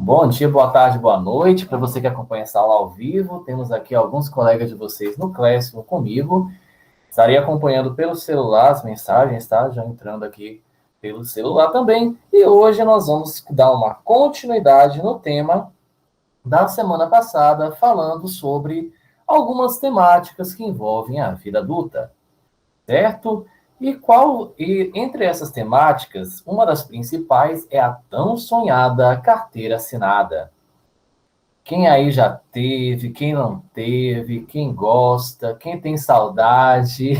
Bom dia, boa tarde, boa noite. Para você que acompanha essa aula ao vivo, temos aqui alguns colegas de vocês no Classroom comigo. Estarei acompanhando pelo celular as mensagens, tá? Já entrando aqui pelo celular também. E hoje nós vamos dar uma continuidade no tema da semana passada, falando sobre algumas temáticas que envolvem a vida adulta, certo? E entre essas temáticas, uma das principais é a tão sonhada carteira assinada. Quem aí já teve, quem não teve, quem gosta, quem tem saudade.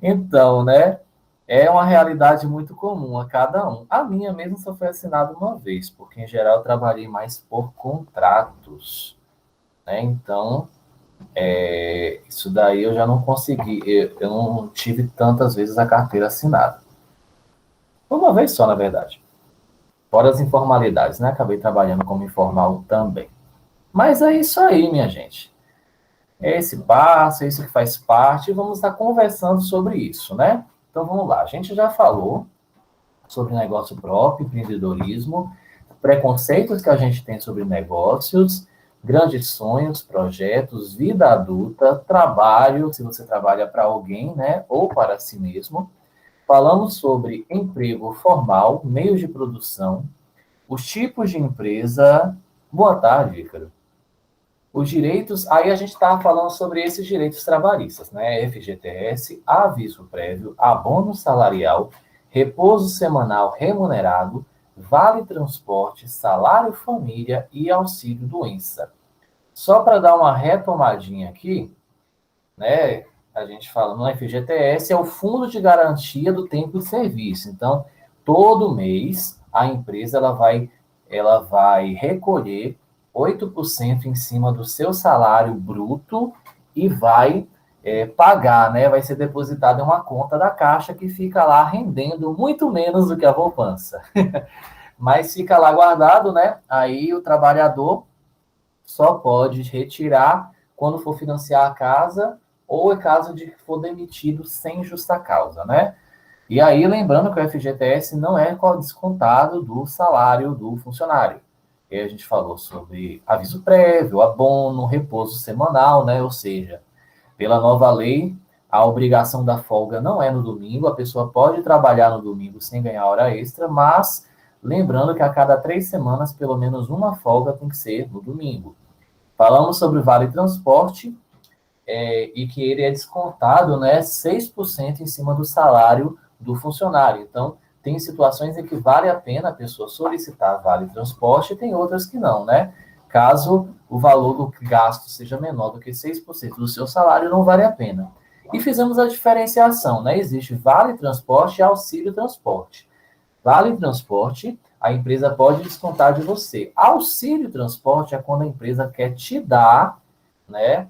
Então, né? É uma realidade muito comum a cada um. A minha mesmo só foi assinada uma vez, porque em geral eu trabalhei mais por contratos, né? Então, isso daí eu já não consegui, eu não tive tantas vezes a carteira assinada. Foi uma vez só, na verdade. Fora as informalidades, né? Acabei trabalhando como informal também. Mas é isso aí, minha gente. É esse passo, é isso que faz parte, e vamos estar conversando sobre isso, né? Então vamos lá. A gente já falou sobre negócio próprio, empreendedorismo, preconceitos que a gente tem sobre negócios, grandes sonhos, projetos, vida adulta, trabalho, se você trabalha para alguém, né, ou para si mesmo. Falamos sobre emprego formal, meios de produção, os tipos de empresa. Boa tarde, Ícaro. Os direitos, aí a gente estava falando sobre esses direitos trabalhistas, né? FGTS, aviso prévio, abono salarial, repouso semanal remunerado, vale transporte, salário família e auxílio doença. Só para dar uma retomadinha aqui, né? A gente fala no FGTS é o Fundo de Garantia do Tempo de Serviço. Então, todo mês a empresa ela vai recolher 8% em cima do seu salário bruto e vai pagar, né? Vai ser depositado em uma conta da Caixa que fica lá rendendo muito menos do que a poupança. Mas fica lá guardado, né? Aí o trabalhador só pode retirar quando for financiar a casa ou em caso de que for demitido sem justa causa, né? E aí, lembrando que o FGTS não é descontado do salário do funcionário. E a gente falou sobre aviso prévio, abono, repouso semanal, né? Ou seja, pela nova lei, a obrigação da folga não é no domingo, a pessoa pode trabalhar no domingo sem ganhar hora extra, mas lembrando que a cada 3 semanas, pelo menos uma folga tem que ser no domingo. Falamos sobre o Vale Transporte, e que ele é descontado, né, 6% em cima do salário do funcionário. Então, tem situações em que vale a pena a pessoa solicitar Vale Transporte e tem outras que não, né? Caso o valor do gasto seja menor do que 6% do seu salário, não vale a pena. E fizemos a diferenciação, né? Existe Vale Transporte e Auxílio Transporte. Vale Transporte, a empresa pode descontar de você. Auxílio Transporte é quando a empresa quer te dar, né,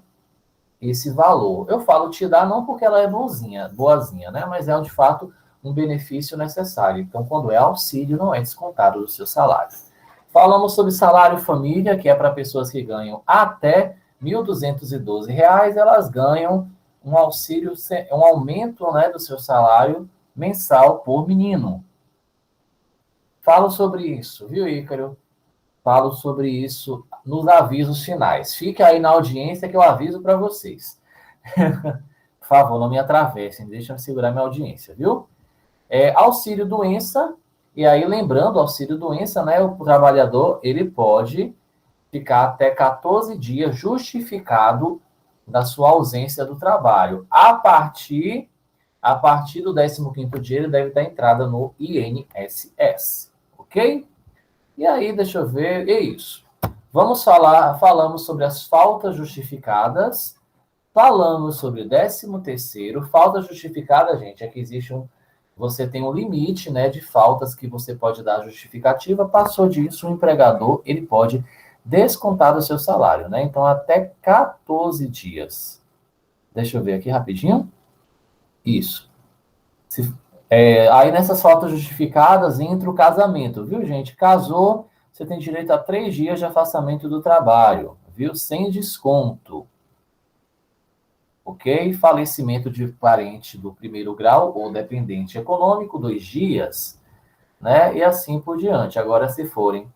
esse valor. Eu falo te dar não porque ela é bonzinha, boazinha, né? Mas é de fato um benefício necessário. Então, quando é auxílio, não é descontado do seu salário. Falamos sobre salário família, que é para pessoas que ganham até R$ 1.212, elas ganham um auxílio, um aumento, né, do seu salário mensal por menino. Falo sobre isso, viu, Ícaro? Falo sobre isso nos avisos finais. Fique aí na audiência que eu aviso para vocês. Por favor, não me atravessem, deixa eu segurar minha audiência, viu? Auxílio doença, e aí lembrando, auxílio doença, né? O trabalhador, ele pode ficar até 14 dias justificado da sua ausência do trabalho. A partir do 15º dia, ele deve dar entrada no INSS, ok? E aí, deixa eu ver, é isso. Falamos sobre as faltas justificadas, falamos sobre 13º, falta justificada, gente, é que você tem um limite, né, de faltas que você pode dar justificativa, passou disso, o empregador, ele pode descontar do seu salário, né, então até 14 dias. Deixa eu ver aqui rapidinho. Isso. Se, aí nessas faltas justificadas entra o casamento, viu, gente? Casou, você tem direito a 3 dias de afastamento do trabalho, viu? Sem desconto. Ok? Falecimento de parente do primeiro grau ou dependente econômico, 2 dias, né? E assim por diante. Agora, se forem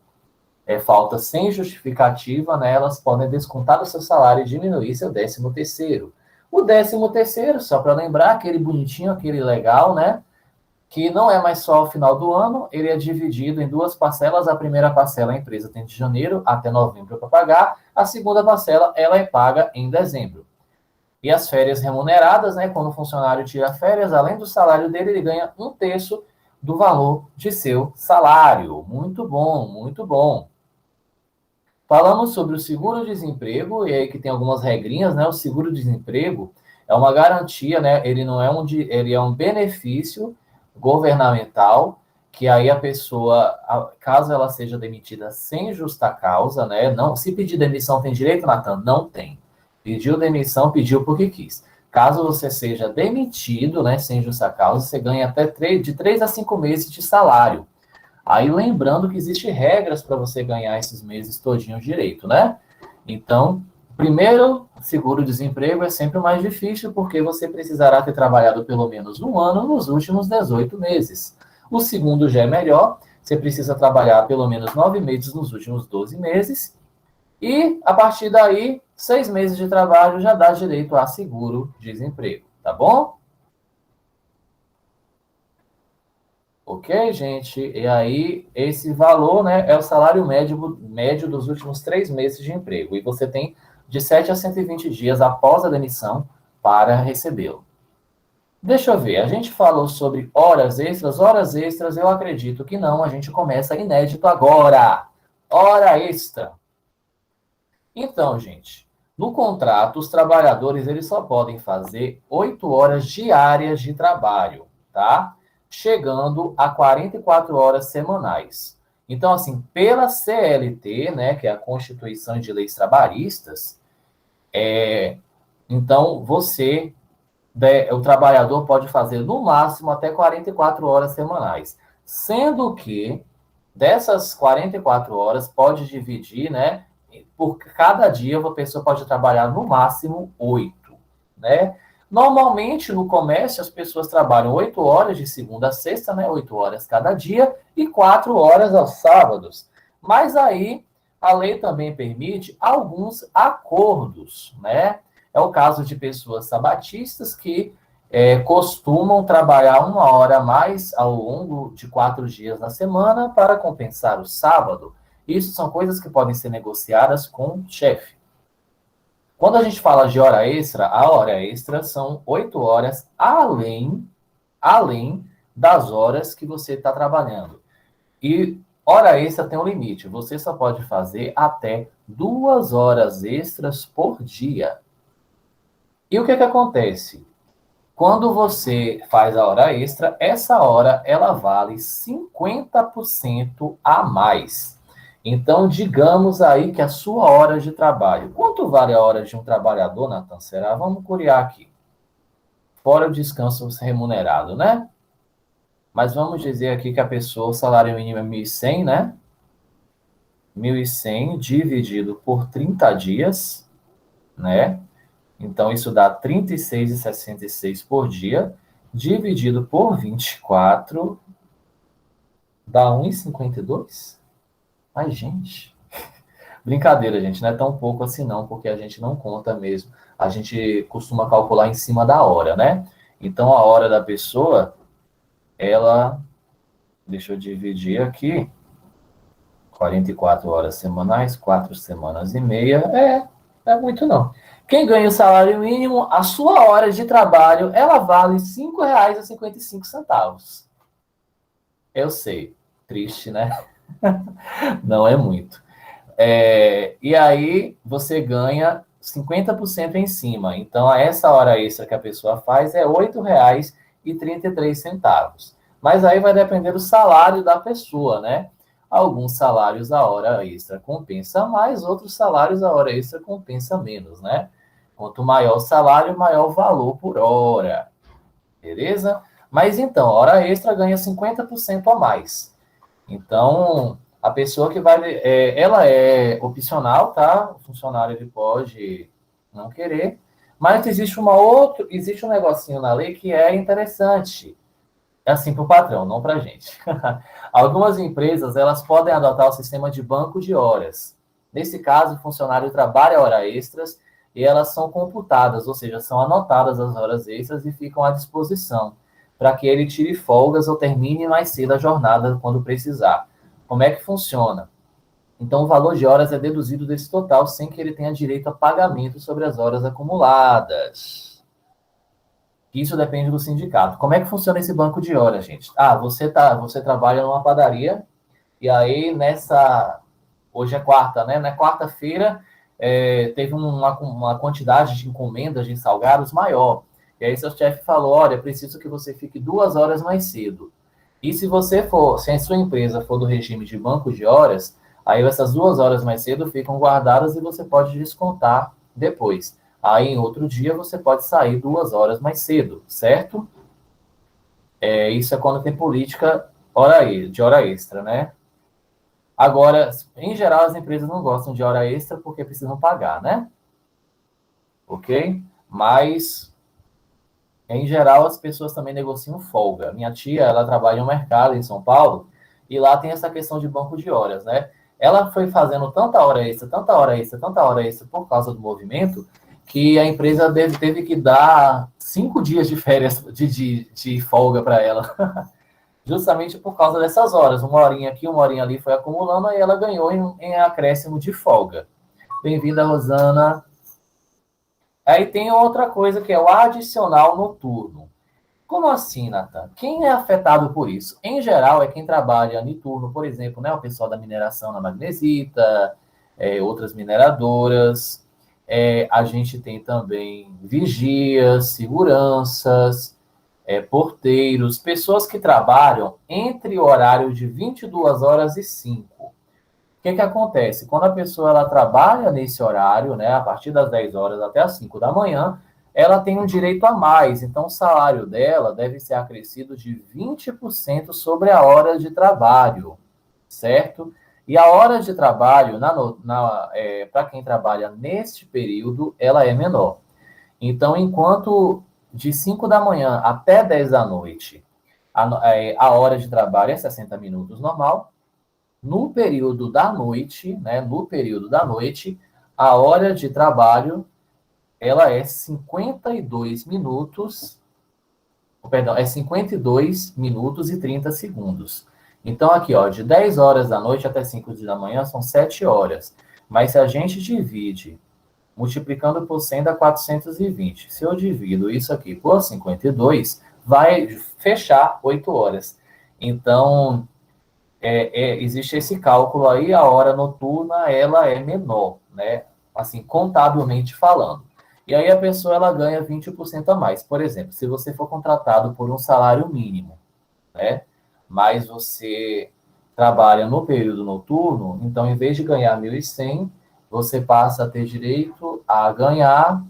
falta sem justificativa, né, elas podem descontar do seu salário e diminuir seu 13º. O 13º, só para lembrar, aquele bonitinho, aquele legal, né, que não é mais só ao final do ano, ele é dividido em duas parcelas. A primeira parcela a empresa tem de janeiro até novembro para pagar, a segunda parcela ela é paga em dezembro. E as férias remuneradas, né, quando o funcionário tira férias, além do salário dele, ele ganha 1/3 do valor de seu salário. Muito bom, muito bom. Falamos sobre o seguro-desemprego, e aí que tem algumas regrinhas, né? O seguro-desemprego é uma garantia, né? Ele não é ele é um benefício governamental, que aí a pessoa, caso ela seja demitida sem justa causa, né? Não, se pedir demissão tem direito, Natan? Não tem. Pediu demissão, pediu porque quis. Caso você seja demitido, né, sem justa causa, você ganha até de 3 a 5 meses de salário. Aí lembrando que existem regras para você ganhar esses meses todinho direito, né? Então, primeiro, seguro-desemprego é sempre o mais difícil, porque você precisará ter trabalhado pelo menos um ano nos últimos 18 meses. O segundo já é melhor, você precisa trabalhar pelo menos 9 meses nos últimos 12 meses. E, a partir daí, 6 meses de trabalho já dá direito a seguro-desemprego, tá bom? Ok, gente? E aí, esse valor, né, é o salário médio dos últimos 3 meses de emprego. E você tem de 7 a 120 dias após a demissão para recebê-lo. Deixa eu ver, a gente falou sobre horas extras. Horas extras, eu acredito que não. A gente começa inédito agora. Hora extra. Então, gente, no contrato, os trabalhadores eles só podem fazer 8 horas diárias de trabalho, tá? Chegando a 44 horas semanais. Então, assim, pela CLT, né, que é a Constituição de Leis Trabalhistas, então o trabalhador pode fazer no máximo até 44 horas semanais. Sendo que dessas 44 horas pode dividir, né, por cada dia uma pessoa pode trabalhar no máximo 8, né? Normalmente, no comércio, as pessoas trabalham 8 horas de segunda a sexta, né? 8 horas cada dia e 4 horas aos sábados. Mas aí, a lei também permite alguns acordos, né? É o caso de pessoas sabatistas que costumam trabalhar 1 hora a mais ao longo de 4 dias na semana para compensar o sábado. Isso são coisas que podem ser negociadas com o chefe. Quando a gente fala de hora extra, a hora extra são 8 horas além das horas que você está trabalhando. E hora extra tem um limite. Você só pode fazer até 2 horas extras por dia. E o que acontece? Quando você faz a hora extra, essa hora ela vale 50% a mais. Então, digamos aí que a sua hora de trabalho. Quanto vale a hora de um trabalhador, Natan? Será? Vamos curiar aqui. Fora o descanso remunerado, né? Mas vamos dizer aqui que a pessoa, o salário mínimo é 1.100, né? 1.100 dividido por 30 dias, né? Então, isso dá R$ 36,66 por dia, dividido por 24, dá 1,52? Ai, gente. Brincadeira, gente, não é tão pouco assim não, porque a gente não conta mesmo. A gente costuma calcular em cima da hora, né? Então, a hora da pessoa, ela... Deixa eu dividir aqui. 44 horas semanais, 4 semanas e meia. É muito não. Quem ganha o salário mínimo, a sua hora de trabalho, ela vale R$ 5,55. Eu sei, triste, né? Não é muito. E aí você ganha 50% em cima. Então, essa hora extra que a pessoa faz é R$ 8,33. Mas aí vai depender do salário da pessoa, né? Alguns salários a hora extra compensa mais, outros salários a hora extra compensa menos, né? Quanto maior o salário, maior o valor por hora. Beleza? Mas então, a hora extra ganha 50% a mais. Então, a pessoa que vai... ela é opcional, tá? O funcionário ele pode não querer. Mas existe um negocinho na lei que é interessante. É assim para o patrão, não para a gente. Algumas empresas, elas podem adotar o sistema de banco de horas. Nesse caso, o funcionário trabalha horas extras e elas são computadas, ou seja, são anotadas as horas extras e ficam à disposição, para que ele tire folgas ou termine mais cedo a jornada quando precisar. Como é que funciona? Então, o valor de horas é deduzido desse total sem que ele tenha direito a pagamento sobre as horas acumuladas. Isso depende do sindicato. Como é que funciona esse banco de horas, gente? Você trabalha numa padaria e aí hoje é quarta, né? Na quarta-feira teve uma quantidade de encomendas de salgados maior. E aí seu chefe falou, olha, preciso que você fique 2 horas mais cedo. E se a sua empresa for do regime de banco de horas, aí essas 2 horas mais cedo ficam guardadas e você pode descontar depois. Aí, em outro dia, você pode sair 2 horas mais cedo, certo? Isso é quando tem política de hora extra, né? Agora, em geral, as empresas não gostam de hora extra porque precisam pagar, né? Ok? Mas, em geral, as pessoas também negociam folga. Minha tia, ela trabalha no mercado em São Paulo e lá tem essa questão de banco de horas, né? Ela foi fazendo tanta hora extra, tanta hora extra, tanta hora extra por causa do movimento que a empresa teve que dar 5 dias de férias, de folga para ela, justamente por causa dessas horas. Uma horinha aqui, uma horinha ali foi acumulando, e ela ganhou em acréscimo de folga. Bem-vinda, Rosana. Aí tem outra coisa que é o adicional noturno. Como assim, Nathan? Quem é afetado por isso? Em geral, é quem trabalha noturno, por exemplo, né? O pessoal da mineração na magnesita, outras mineradoras. A gente tem também vigias, seguranças, porteiros, pessoas que trabalham entre o horário de 22 horas e 5. O que acontece? Quando a pessoa ela trabalha nesse horário, né, a partir das 10 horas até as 5 da manhã, ela tem um direito a mais. Então, o salário dela deve ser acrescido de 20% sobre a hora de trabalho, certo? E a hora de trabalho, para quem trabalha neste período, ela é menor. Então, enquanto de 5 da manhã até 10 da noite, a hora de trabalho é 60 minutos normal. No período da noite, né, no período da noite, a hora de trabalho ela é 52 minutos, perdão, é 52 minutos e 30 segundos. Então, aqui, ó, de 10 horas da noite até 5 da manhã são 7 horas. Mas se a gente divide, multiplicando por 100 dá 420. Se eu divido isso aqui por 52, vai fechar 8 horas. Então, existe esse cálculo aí, a hora noturna, ela é menor, né? Assim, contabilmente falando. E aí a pessoa, ela ganha 20% a mais. Por exemplo, se você for contratado por um salário mínimo, né? Mas você trabalha no período noturno, então, em vez de ganhar 1.100, você passa a ter direito a ganhar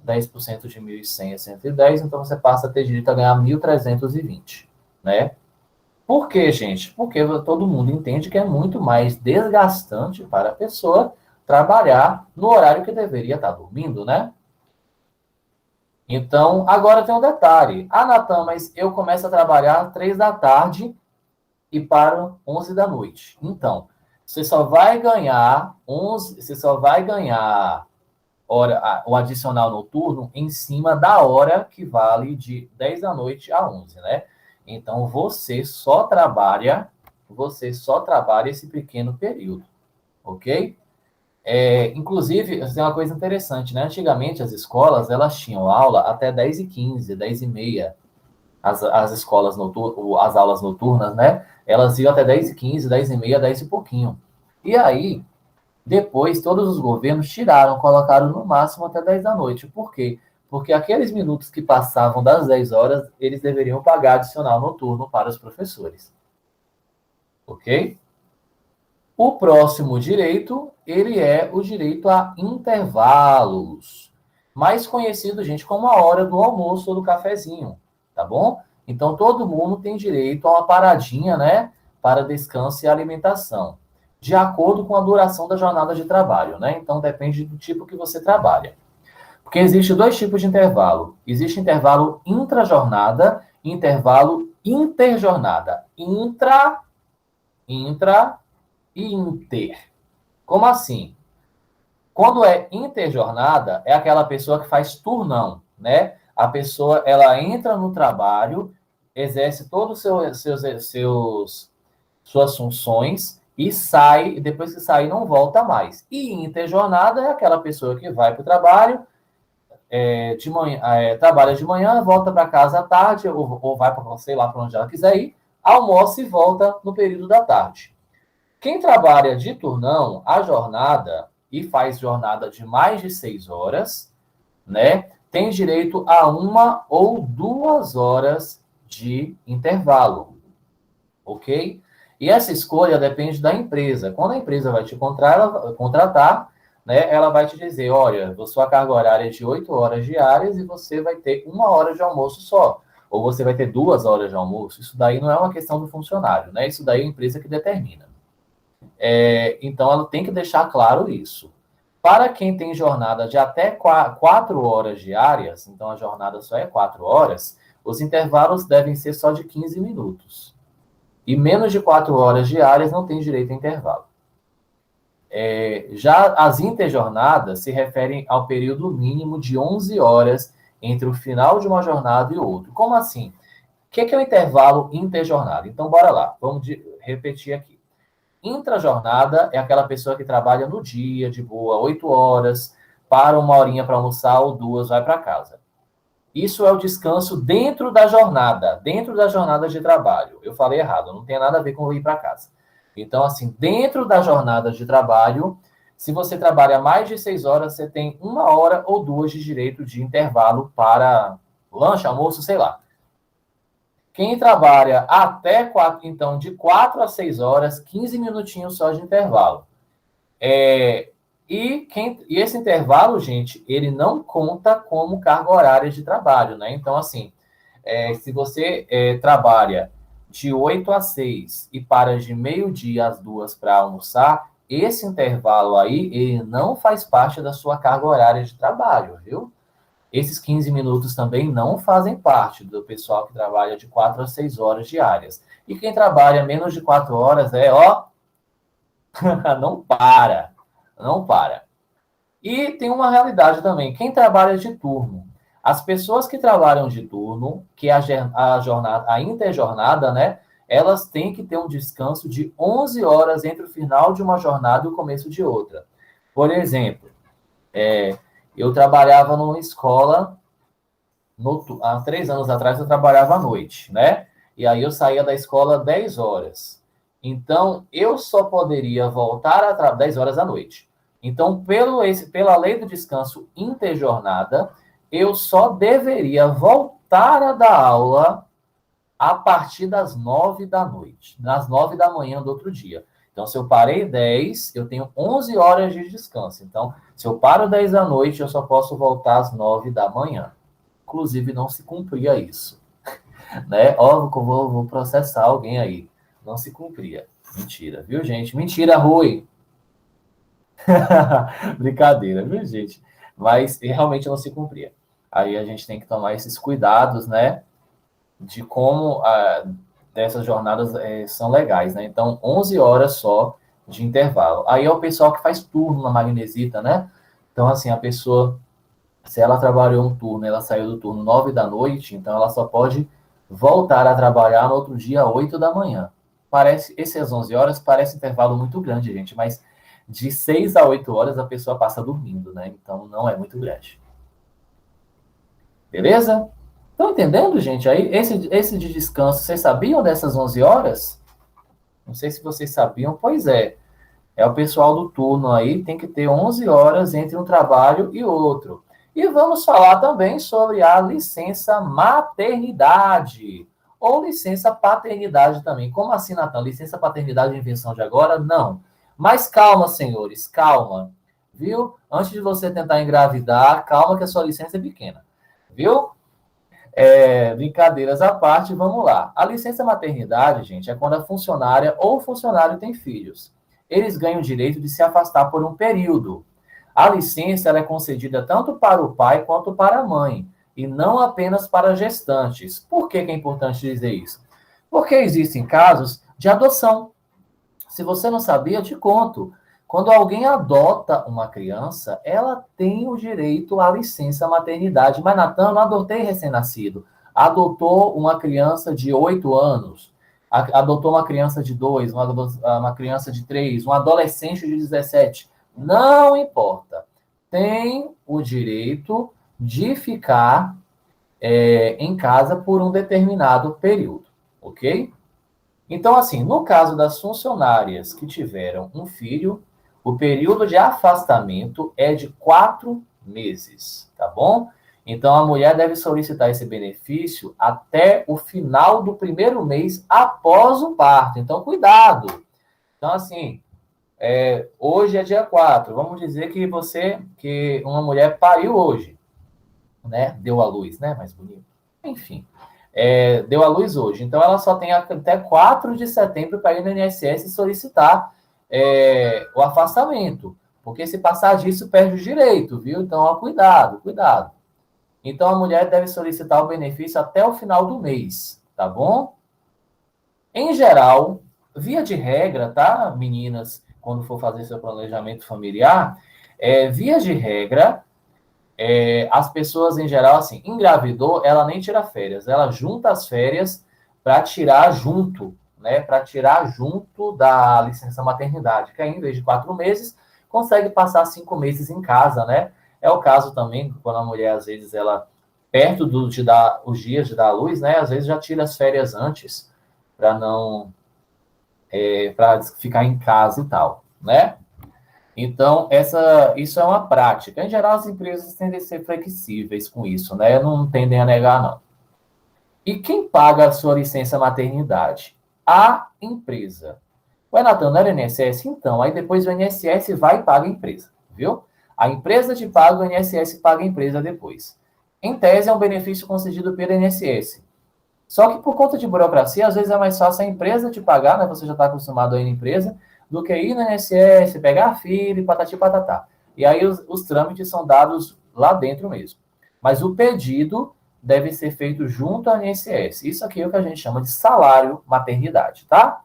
10% de 1.100 é 110, então você passa a ter direito a ganhar 1.320, né? Por quê, gente? Porque todo mundo entende que é muito mais desgastante para a pessoa trabalhar no horário que deveria estar dormindo, né? Então, agora tem um detalhe. Ah, Natan, mas eu começo a trabalhar às 3 da tarde e paro 11 da noite. Então, você só vai ganhar o adicional noturno em cima da hora que vale de 10 da noite a 11, né? Então, você só trabalha esse pequeno período, ok? Inclusive, tem uma coisa interessante, né? Antigamente, as escolas, elas tinham aula até 10h15, 10h30. As escolas noturnas, as aulas noturnas, né? Elas iam até 10h15, 10h30, 10 e pouquinho. E aí, depois, todos os governos tiraram, colocaram no máximo até 10 da noite. Por quê? Porque aqueles minutos que passavam das 10 horas, eles deveriam pagar adicional noturno para os professores. Ok? O próximo direito, ele é o direito a intervalos, mais conhecido, gente, como a hora do almoço ou do cafezinho, tá bom? Então, todo mundo tem direito a uma paradinha, né, para descanso e alimentação, de acordo com a duração da jornada de trabalho, né? Então, depende do tipo que você trabalha. Porque existe dois tipos de intervalo. Existe intervalo intra-jornada e intervalo interjornada. Intra, e inter. Como assim? Quando é interjornada, é aquela pessoa que faz turnão, né? A pessoa, ela entra no trabalho, exerce todos os suas funções e sai, e depois que sai não volta mais. E interjornada é aquela pessoa que vai para o trabalho, de manhã, trabalha de manhã, volta para casa à tarde, ou vai para, sei lá, para onde ela quiser ir, almoça e volta no período da tarde. Quem trabalha de turnão, a jornada, e faz jornada de mais de 6 horas, né, tem direito a 1 ou 2 horas de intervalo, ok? E essa escolha depende da empresa. Quando a empresa vai te contratar, né, ela vai te dizer, olha, sua carga horária é de 8 horas diárias e você vai ter 1 hora de almoço só. Ou você vai ter 2 horas de almoço. Isso daí não é uma questão do funcionário, né? Isso daí é a empresa que determina. Então, ela tem que deixar claro isso. Para quem tem jornada de até 4 horas diárias, então a jornada só é 4 horas, os intervalos devem ser só de 15 minutos. E menos de 4 horas diárias não tem direito a intervalo. Já as interjornadas se referem ao período mínimo de 11 horas entre o final de uma jornada e outro. Como assim? O que é o intervalo interjornada? Então, bora lá. Vamos repetir aqui. Intrajornada é aquela pessoa que trabalha no dia, de boa, 8 horas, para 1 horinha para almoçar ou 2, vai para casa. Isso é o descanso dentro da jornada de trabalho. Eu falei errado, não tem nada a ver com ir para casa. Então, assim, dentro da jornada de trabalho, se você trabalha mais de 6 horas, você tem 1 hora ou 2 de direito de intervalo para lanche, almoço, sei lá. Quem trabalha até 4, então, de 4 a 6 horas, 15 minutinhos só de intervalo. E esse intervalo, gente, ele não conta como carga horária de trabalho, né? Então, assim, se você trabalha de 8 a 6 e para de meio-dia às 2 para almoçar, esse intervalo aí, ele não faz parte da sua carga horária de trabalho, viu? Esses 15 minutos também não fazem parte do pessoal que trabalha de 4 a 6 horas diárias. E quem trabalha menos de 4 horas não para. Não para. E tem uma realidade também. Quem trabalha de turno? As pessoas que trabalham de turno, que a interjornada, né? Elas têm que ter um descanso de 11 horas entre o final de uma jornada e o começo de outra. Por exemplo, eu trabalhava numa escola, há 3 anos atrás eu trabalhava à noite, né? E aí eu saía da escola 10 horas. Então, eu só poderia voltar a trabalhar 10 horas da noite. Então, pela lei do descanso interjornada, eu só deveria voltar a dar aula a partir das 9 da noite, das 9 da manhã do outro dia. Então, se eu parei 10, eu tenho 11 horas de descanso. Então, se eu paro 10 da noite, eu só posso voltar às 9 da manhã. Inclusive, não se cumpria isso. Né? Vou processar alguém aí. Não se cumpria. Mentira, viu, gente? Mentira, Rui. Brincadeira, viu, gente? Mas realmente não se cumpria. Aí a gente tem que tomar esses cuidados, né? De como dessas jornadas são legais, né? Então, 11 horas só de intervalo. Aí é o pessoal que faz turno na Magnesita, né? Então, assim, a pessoa, se ela trabalhou um turno, ela saiu do turno 9 da noite, então ela só pode voltar a trabalhar no outro dia, 8 da manhã. Essas 11 horas parece intervalo muito grande, gente, mas de 6 a 8 horas a pessoa passa dormindo, né? Então não é muito grande. Beleza? Estão entendendo, gente? Aí, esse de descanso, vocês sabiam dessas 11 horas? Não sei se vocês sabiam, pois é. É o pessoal do turno aí, tem que ter 11 horas entre um trabalho e outro. E vamos falar também sobre a licença maternidade. Ou licença paternidade também. Como assim, Natan? Licença paternidade é invenção de agora? Não. Mas calma, senhores, calma. Viu? Antes de você tentar engravidar, calma que a sua licença é pequena. Viu? Brincadeiras à parte, vamos lá. A licença maternidade, gente, é quando a funcionária ou o funcionário tem filhos. Eles ganham o direito de se afastar por um período. A licença ela é concedida tanto para o pai quanto para a mãe, e não apenas para gestantes. Por que é importante dizer isso? Porque existem casos de adoção. Se você não sabia, eu te conto. Quando alguém adota uma criança, ela tem o direito à licença maternidade. Mas, Natan, não adotei recém-nascido. Adotou uma criança de 8 anos. Adotou uma criança de 2, uma criança de 3, um adolescente de 17. Não importa. Tem o direito de ficar em casa por um determinado período, ok? Então, assim, no caso das funcionárias que tiveram um filho, o período de afastamento é de 4 meses, tá bom? Então, a mulher deve solicitar esse benefício até o final do primeiro mês após o parto. Então, cuidado. Então, assim, hoje é dia 4. Vamos dizer que uma mulher pariu hoje, né? Deu à luz, né? Mais bonito. Enfim, deu à luz hoje. Então, ela só tem até 4 de setembro para ir no INSS e solicitar o afastamento. Porque se passar disso, perde o direito, viu? Então, ó, cuidado, cuidado. Então, a mulher deve solicitar o benefício até o final do mês, tá bom? Em geral, via de regra, tá, meninas, quando for fazer seu planejamento familiar, via de regra, as pessoas em geral, assim, engravidou, ela nem tira férias, ela junta as férias para tirar junto, né? Para tirar junto da licença maternidade, que aí, em vez de 4 meses, consegue passar 5 meses em casa, né? É o caso também quando a mulher, às vezes, ela, perto de dar os dias de dar à luz, né? Às vezes já tira as férias antes para não, para ficar em casa e tal, né? Então, isso é uma prática. Em geral, as empresas tendem a ser flexíveis com isso, né? Não tendem a negar, não. E quem paga a sua licença maternidade? A empresa. Ué, Natan, não era INSS? Então, aí depois o INSS vai e paga a empresa, viu? A empresa te paga, o INSS paga a empresa depois. Em tese, é um benefício concedido pelo INSS. Só que por conta de burocracia, às vezes é mais fácil a empresa te pagar, né? Você já está acostumado a ir na empresa, do que ir no INSS, pegar a filha e patati patatá. E aí os trâmites são dados lá dentro mesmo. Mas o pedido deve ser feito junto ao INSS. Isso aqui é o que a gente chama de salário maternidade, tá?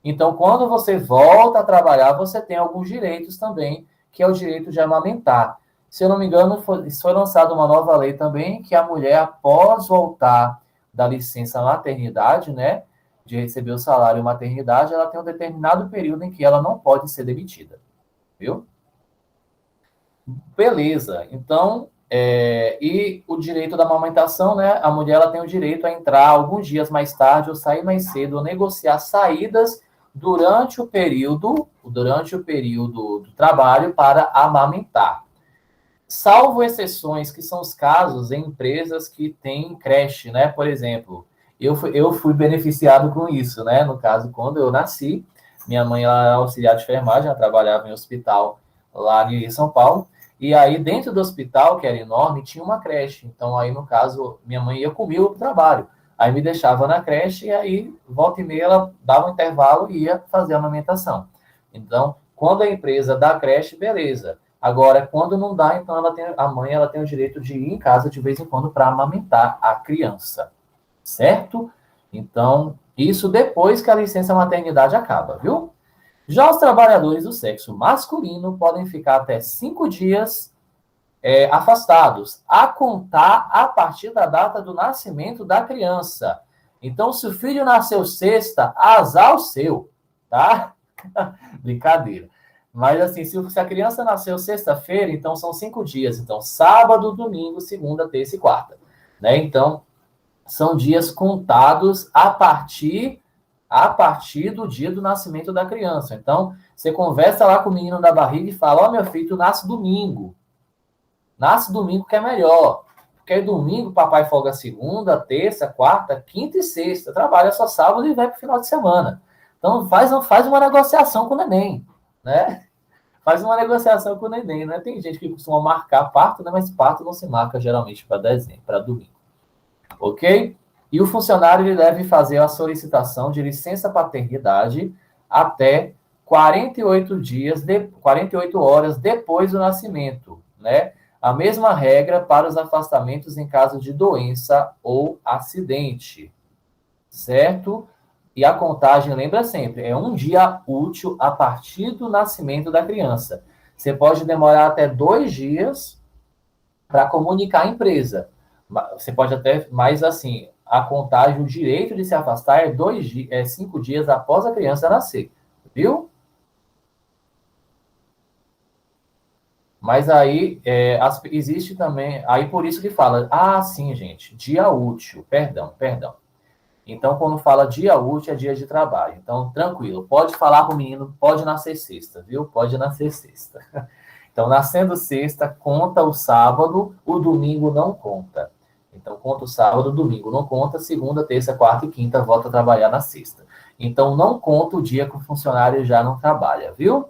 Então, quando você volta a trabalhar, você tem alguns direitos também, que é o direito de amamentar. Se eu não me engano, foi lançada uma nova lei também, que a mulher, após voltar da licença maternidade, né, de receber o salário maternidade, ela tem um determinado período em que ela não pode ser demitida, viu? Beleza. Então, e o direito da amamentação, né, a mulher ela tem o direito a entrar alguns dias mais tarde ou sair mais cedo, ou negociar saídas durante o período do trabalho para amamentar. Salvo exceções, que são os casos em empresas que têm creche, né? Por exemplo, eu fui beneficiado com isso, né? No caso, quando eu nasci, minha mãe ela era auxiliar de enfermagem, ela trabalhava em hospital lá em São Paulo, e aí dentro do hospital, que era enorme, tinha uma creche. Então, aí no caso, minha mãe ia comigo para o trabalho. Aí me deixava na creche e aí, volta e meia, ela dava um intervalo e ia fazer a amamentação. Então, quando a empresa dá creche, beleza. Agora, quando não dá, então a mãe ela tem o direito de ir em casa de vez em quando para amamentar a criança, certo? Então, isso depois que a licença maternidade acaba, viu? Já os trabalhadores do sexo masculino podem ficar até 5 dias afastados, a contar a partir da data do nascimento da criança. Então, se o filho nasceu sexta, azar o seu, tá? Brincadeira. Mas assim, se a criança nasceu sexta-feira, então são 5 dias. Então, sábado, domingo, segunda, terça e quarta. Né? Então, são dias contados a partir do dia do nascimento da criança. Então, você conversa lá com o menino da barriga e fala: ó, meu filho, tu nasce domingo. Nasce domingo que é melhor. Porque aí domingo papai folga segunda, terça, quarta, quinta e sexta. Trabalha só sábado e vai para o final de semana. Então, faz uma negociação com o neném, né? Faz uma negociação com o neném, né? Tem gente que costuma marcar parto, né? Mas parto não se marca geralmente para dezembro, para domingo. Ok? E o funcionário ele deve fazer a solicitação de licença paternidade até 48 horas depois do nascimento, né? A mesma regra para os afastamentos em caso de doença ou acidente. certo? E a contagem, lembra sempre, é um dia útil a partir do nascimento da criança. Você pode demorar até 2 dias para comunicar a empresa. Você pode até, mais assim, a contagem, o direito de se afastar é 5 dias após a criança nascer, viu? Mas aí existe também, aí por isso que fala, sim, gente, dia útil, perdão. Então, quando fala dia útil, é dia de trabalho. Então, tranquilo, pode falar para o menino, pode nascer sexta, viu? Pode nascer sexta. Então, nascendo sexta, conta o sábado, o domingo não conta. Então, conta o sábado, o domingo não conta, segunda, terça, quarta e quinta, volta a trabalhar na sexta. Então, não conta o dia que o funcionário já não trabalha, viu?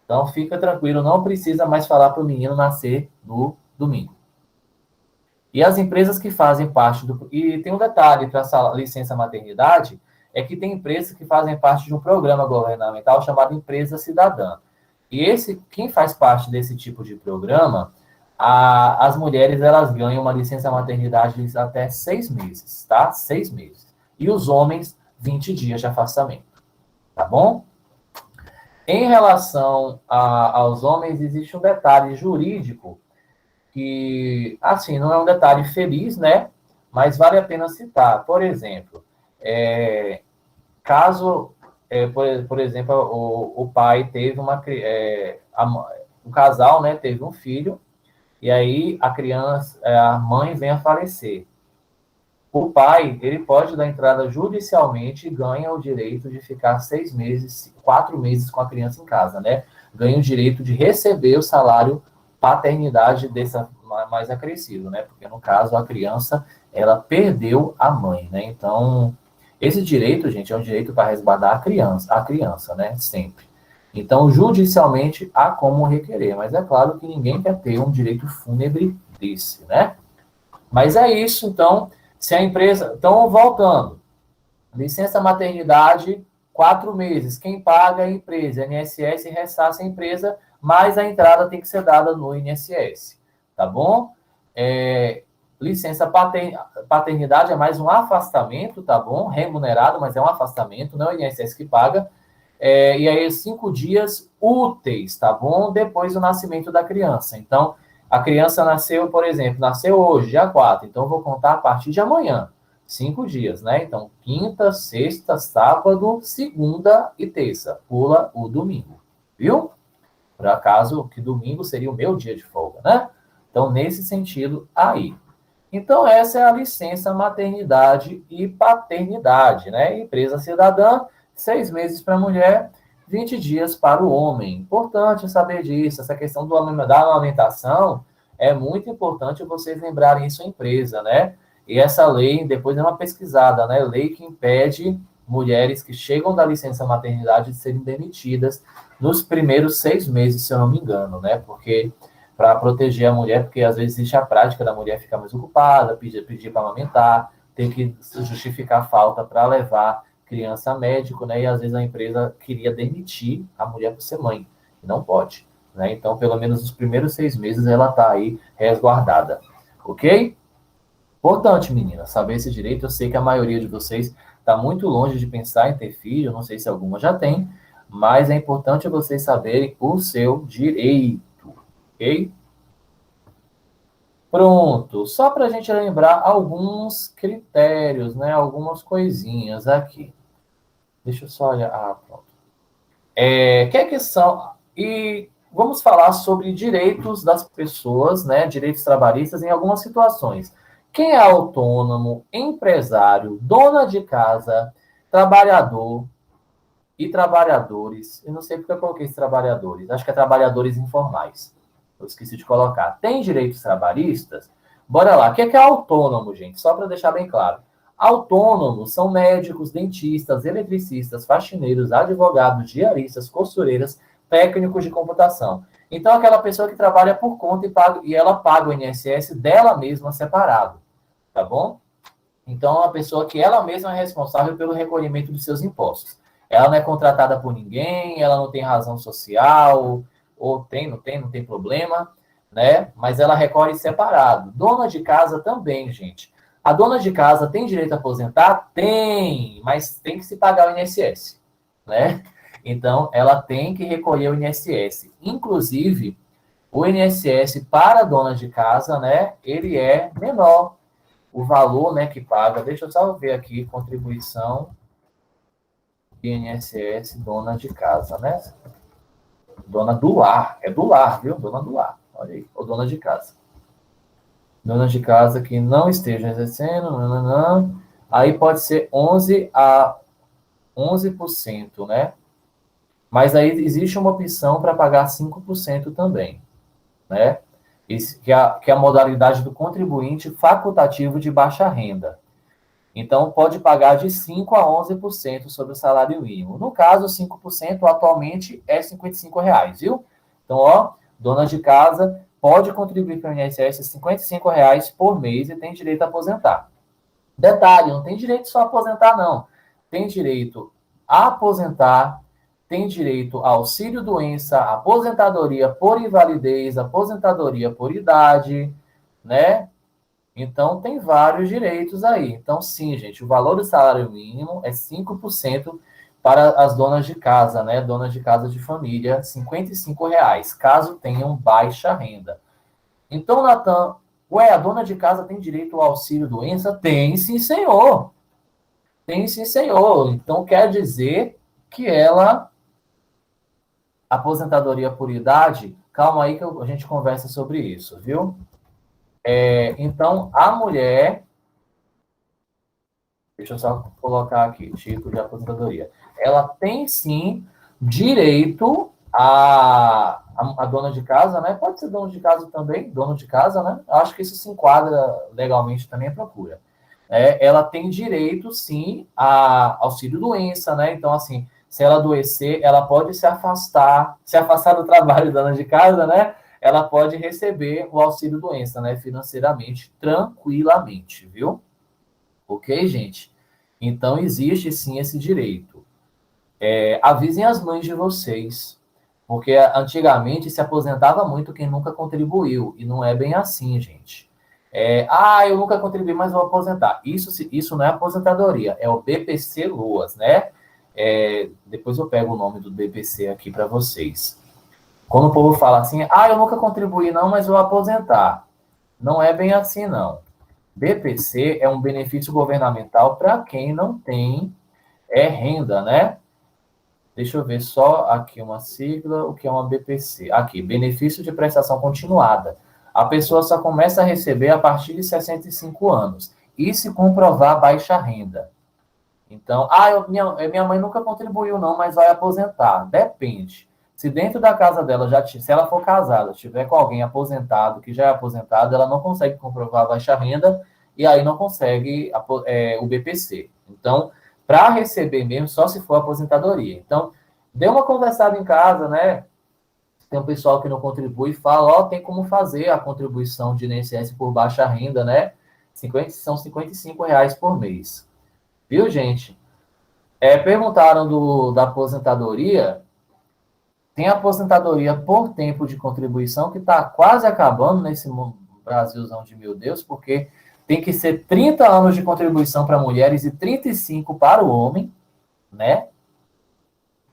Então, fica tranquilo, não precisa mais falar para o menino nascer no domingo. E as empresas que fazem parte do... E tem um detalhe para essa licença maternidade, é que tem empresas que fazem parte de um programa governamental chamado Empresa Cidadã. E quem faz parte desse tipo de programa, as mulheres elas ganham uma licença maternidade de até 6 meses, tá? 6 meses. E os homens, 20 dias de afastamento, tá bom? Em relação aos homens, existe um detalhe jurídico que, assim, não é um detalhe feliz, né? Mas vale a pena citar. Por exemplo, caso, por exemplo, o pai teve o casal, né, teve um filho, e aí a mãe vem a falecer. O pai, ele pode dar entrada judicialmente e ganha o direito de ficar 6 meses, 4 meses com a criança em casa, né? Ganha o direito de receber o salário paternidade dessa mais acrescido, né? Porque, no caso, a criança, ela perdeu a mãe, né? Então, esse direito, gente, é um direito para resguardar a criança, né? Sempre. Então, judicialmente, há como requerer, mas é claro que ninguém quer ter um direito fúnebre desse, né? Mas é isso, então, se a empresa... Então, voltando, licença maternidade, 4 meses. Quem paga é a empresa, INSS ressarce a empresa, mas a entrada tem que ser dada no INSS, tá bom? Licença paternidade é mais um afastamento, tá bom? Remunerado, mas é um afastamento, não é o INSS que paga. E aí, 5 dias úteis, tá bom? Depois do nascimento da criança. Então, a criança nasceu, por exemplo, nasceu hoje, dia 4, então eu vou contar a partir de amanhã. 5 dias, né? Então, quinta, sexta, sábado, segunda e terça. Pula o domingo, viu? Por acaso, que domingo seria o meu dia de folga, né? Então, nesse sentido aí. Então, essa é a licença maternidade e paternidade, né? Empresa cidadã, 6 meses para a mulher, 20 dias para o homem. Importante saber disso. Essa questão da amamentação é muito importante vocês lembrarem isso em empresa, né? E essa lei, depois é uma pesquisada, né? Lei que impede mulheres que chegam da licença maternidade de serem demitidas nos primeiros 6 meses, se eu não me engano, né? Porque para proteger a mulher, porque às vezes existe a prática da mulher ficar mais ocupada, pedir para amamentar, ter que justificar a falta para levar criança a médico, né? E às vezes a empresa queria demitir a mulher por ser mãe, e não pode, né? Então, pelo menos nos primeiros 6 meses ela está aí resguardada, ok? Importante, menina, saber esse direito. Eu sei que a maioria de vocês está muito longe de pensar em ter filho, não sei se alguma já tem, mas é importante vocês saberem o seu direito, ok? Pronto, só para a gente lembrar alguns critérios, né? Algumas coisinhas aqui. Deixa eu só olhar. Pronto. Que são? E vamos falar sobre direitos das pessoas, né? Direitos trabalhistas em algumas situações. Quem é autônomo, empresário, dona de casa, trabalhador e trabalhadores, eu não sei porque eu coloquei esses trabalhadores, acho que é trabalhadores informais. Eu esqueci de colocar. Tem direitos trabalhistas? Bora lá. O que é autônomo, gente? Só para deixar bem claro. Autônomos são médicos, dentistas, eletricistas, faxineiros, advogados, diaristas, costureiras, técnicos de computação. Então, aquela pessoa que trabalha por conta e ela paga o INSS dela mesma separado, tá bom? Então, é uma pessoa que ela mesma é responsável pelo recolhimento dos seus impostos. Ela não é contratada por ninguém, ela não tem razão social, ou não tem problema, né? Mas ela recolhe separado. Dona de casa também, gente. A dona de casa tem direito a aposentar? Tem, mas tem que se pagar o INSS, né? Então, ela tem que recolher o INSS. Inclusive, o INSS para a dona de casa, né, ele é menor. O valor, né, que paga, deixa eu só ver aqui, contribuição INSS, dona de casa, né? Dona do lar, é do lar, viu? Dona do lar, olha aí, ou dona de casa. Dona de casa que não esteja exercendo, nananã, aí pode ser 11%, né? Mas aí existe uma opção para pagar 5% também, né? Que é a modalidade do contribuinte facultativo de baixa renda. Então, pode pagar de 5% a 11% sobre o salário mínimo. No caso, 5% atualmente é R$ 55, viu? Então, ó, dona de casa pode contribuir para o INSS R$ 55 por mês e tem direito a aposentar. Detalhe, não tem direito só a aposentar, não. Tem direito a aposentar, tem direito a auxílio-doença, aposentadoria por invalidez, aposentadoria por idade, né? Então, tem vários direitos aí. Então, sim, gente, o valor do salário mínimo é 5% para as donas de casa, né? Donas de casa de família, R$ 55, caso tenham baixa renda. Então, Natan, a dona de casa tem direito ao auxílio-doença? Tem, sim, senhor. Tem, sim, senhor. Então, quer dizer que ela, aposentadoria por idade, calma aí que a gente conversa sobre isso, viu? Então, a mulher. Deixa eu só colocar aqui, tipo de aposentadoria. Ela tem sim direito a dona de casa, né? Pode ser dono de casa também, dono de casa, né? Acho que isso se enquadra legalmente também a procura. Ela tem direito, sim, a auxílio-doença, né? Então, assim, se ela adoecer, ela pode se afastar do trabalho dona de casa, né? Ela pode receber o auxílio-doença, né? Financeiramente, tranquilamente, viu? Ok, gente? Então, existe sim esse direito. Avisem as mães de vocês, porque antigamente se aposentava muito quem nunca contribuiu, e não é bem assim, gente. Eu nunca contribuí, mas vou aposentar. Isso não é aposentadoria, é o BPC Loas, né? Depois eu pego o nome do BPC aqui para vocês. Quando o povo fala assim, eu nunca contribuí não, mas vou aposentar. Não é bem assim, não. BPC é um benefício governamental para quem não tem renda, né? Deixa eu ver só aqui uma sigla, o que é uma BPC. Aqui, benefício de prestação continuada. A pessoa só começa a receber a partir de 65 anos. E se comprovar baixa renda. Então, minha mãe nunca contribuiu não, mas vai aposentar. Depende. Se dentro da casa dela, se ela for casada, estiver com alguém aposentado, que já é aposentado, ela não consegue comprovar a baixa renda e aí não consegue o BPC. Então, para receber mesmo, só se for aposentadoria. Então, dê uma conversada em casa, né? Tem um pessoal que não contribui e fala, tem como fazer a contribuição de INSS por baixa renda, né? São R$ 55 por mês. Viu, gente? Perguntaram da aposentadoria. Tem aposentadoria por tempo de contribuição que está quase acabando nesse Brasilzão de meu Deus, porque tem que ser 30 anos de contribuição para mulheres e 35 para o homem, né?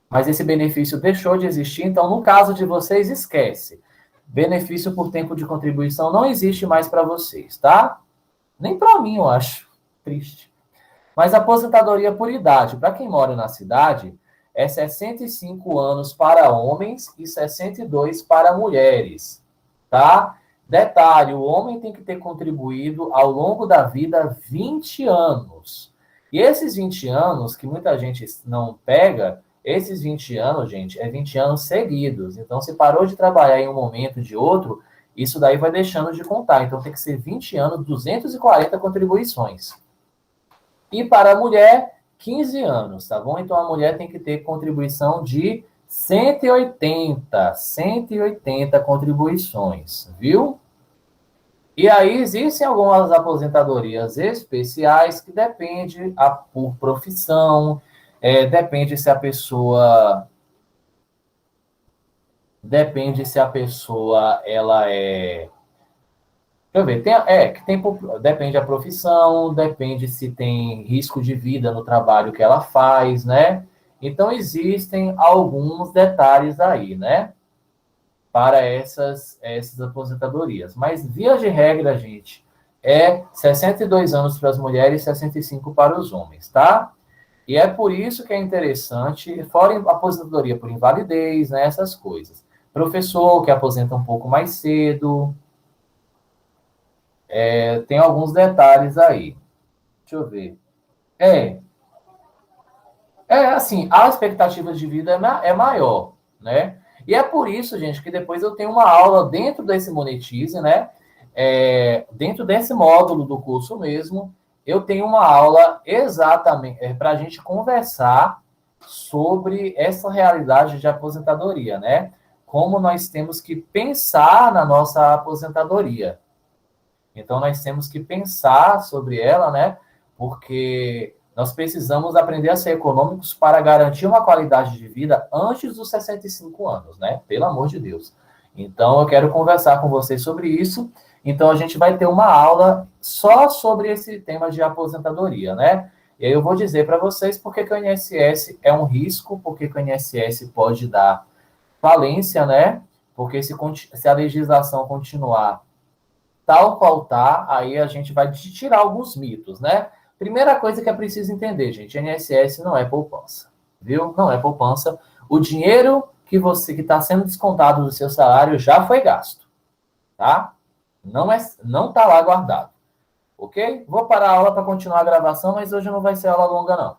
Mas esse benefício deixou de existir, então no caso de vocês, esquece. Benefício por tempo de contribuição não existe mais para vocês, tá? Nem para mim, eu acho. Triste. Mas aposentadoria por idade, para quem mora na cidade, é 65 anos para homens e 62 para mulheres, tá? Detalhe, o homem tem que ter contribuído ao longo da vida 20 anos. E esses 20 anos, que muita gente não pega, esses 20 anos, gente, é 20 anos seguidos. Então, se parou de trabalhar em um momento de outro, isso daí vai deixando de contar. Então, tem que ser 20 anos, 240 contribuições. E para a mulher, 15 anos, tá bom? Então a mulher tem que ter contribuição de 180 contribuições, viu? E aí existem algumas aposentadorias especiais que depende por profissão, depende se a pessoa ela eu ver, depende da profissão, depende se tem risco de vida no trabalho que ela faz, né? Então, existem alguns detalhes aí, né? Para essas aposentadorias. Mas, via de regra, gente, é 62 anos para as mulheres e 65 para os homens, tá? E é por isso que é interessante, fora a aposentadoria por invalidez, né, essas coisas. Professor que aposenta um pouco mais cedo, tem alguns detalhes aí. Deixa eu ver. É, assim, a expectativa de vida é maior, né? E é por isso, gente, que depois eu tenho uma aula dentro desse Monetize, né? Dentro desse módulo do curso mesmo, eu tenho uma aula exatamente para a gente conversar sobre essa realidade de aposentadoria, né? Como nós temos que pensar na nossa aposentadoria. Então, nós temos que pensar sobre ela, né? Porque nós precisamos aprender a ser econômicos para garantir uma qualidade de vida antes dos 65 anos, né? Pelo amor de Deus. Então, eu quero conversar com vocês sobre isso. Então, a gente vai ter uma aula só sobre esse tema de aposentadoria, né? E aí eu vou dizer para vocês por que o INSS é um risco, porque o INSS pode dar falência, né? Porque se a legislação continuar tal qual tá, aí a gente vai tirar alguns mitos, né? Primeira coisa que é preciso entender, gente, INSS não é poupança, viu? Não é poupança. O dinheiro que está sendo descontado do seu salário já foi gasto, tá? Não tá lá guardado, ok? Vou parar a aula para continuar a gravação, mas hoje não vai ser aula longa, não.